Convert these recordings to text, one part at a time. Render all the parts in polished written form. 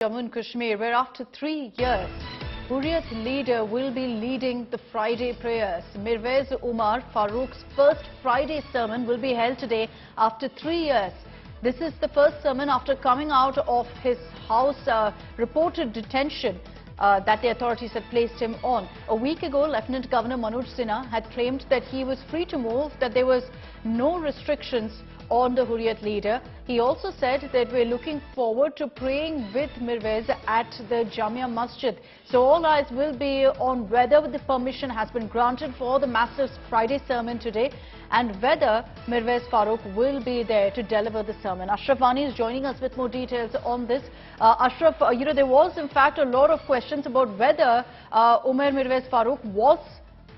Jammu and Kashmir, where after 3 years, Hurriyat leader will be leading the Friday prayers. Mirwaiz Umar Farooq's first Friday sermon will be held today after 3 years. This is the first sermon after coming out of his house reported detention that the authorities had placed him on. A week ago, Lieutenant Governor Manoj Sinha had claimed that he was free to move, that there was no restrictions on the Hurriyat leader. He also said that we're looking forward to praying with Mirwaiz at the Jamia Masjid. So all eyes will be on whether the permission has been granted for the massive Friday sermon today and whether Mirwaiz Farooq will be there to deliver the sermon. Ashraf Wani is joining us with more details on this. Ashraf, there was in fact a lot of questions about whether Umar Mirwaiz Farooq was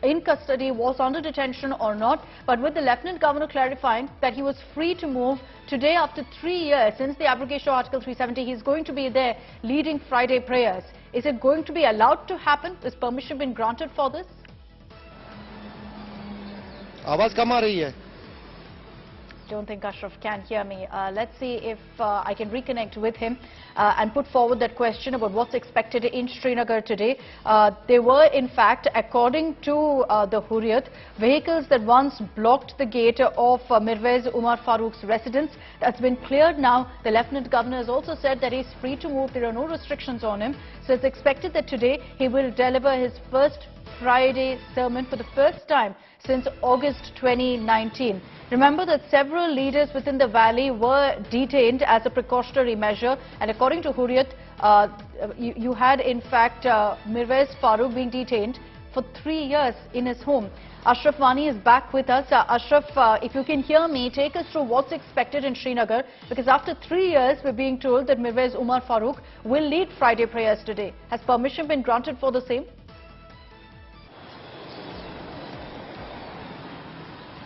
in custody, was under detention or not, but with the Lieutenant Governor clarifying that he was free to move today after 3 years since the abrogation of Article 370, he's going to be there leading Friday prayers. Is it going to be allowed to happen? Has permission been granted for this? आवाज कम आ रही है. Don't think Ashraf can hear me. Let's see if I can reconnect with him and put forward that question about what's expected in Srinagar today. There were, in fact, according to the Hurriyat, vehicles that once blocked the gate of Mirwaiz Umar Farooq's residence. That's been cleared now. The Lieutenant Governor has also said that he's free to move. There are no restrictions on him. So it's expected that today he will deliver his first Friday sermon for the first time since August 2019. Remember that several leaders within the valley were detained as a precautionary measure, and according to Hurriyat, you had in fact Mirwaiz Farooq being detained for 3 years in his home. Ashraf Wani is back with us. Ashraf, if you can hear me, take us through what's expected in Srinagar, because after 3 years we're being told that Mirwaiz Umar Farooq will lead Friday prayers today. Has permission been granted for the same?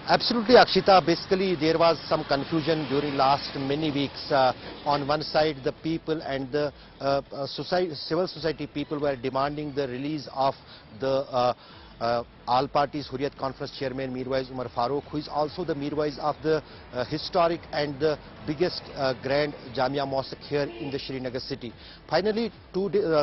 Absolutely, Akshita. Basically, there was some confusion during last many weeks. On one side, the people and the civil society people were demanding the release of the all parties Hurriyat Conference Chairman Mirwaiz Umar Farooq, who is also the Mirwaiz of the historic and the biggest grand Jamia Mosque here in the Srinagar city. Finally,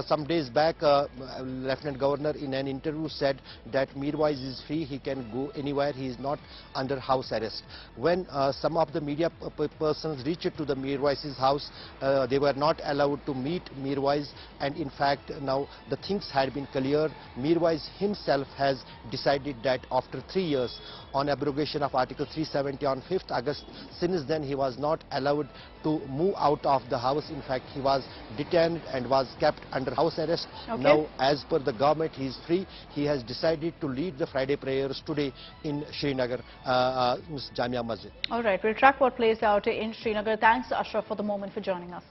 some days back, Lieutenant Governor in an interview said that Mirwaiz is free, he can go anywhere, he is not under house arrest. When some of the media persons reached to the Mirwaiz's house, they were not allowed to meet Mirwaiz, and in fact now the things had been clear. Mirwaiz himself has decided that after 3 years on abrogation of Article 370 on 5th August, since then he was not allowed to move out of the house. In fact, he was detained and was kept under house arrest. Okay. Now, as per the government, he is free. He has decided to lead the Friday prayers today in Srinagar, Jamia Masjid. All right, we'll track what plays out in Srinagar. Thanks, Ashraf, for the moment for joining us.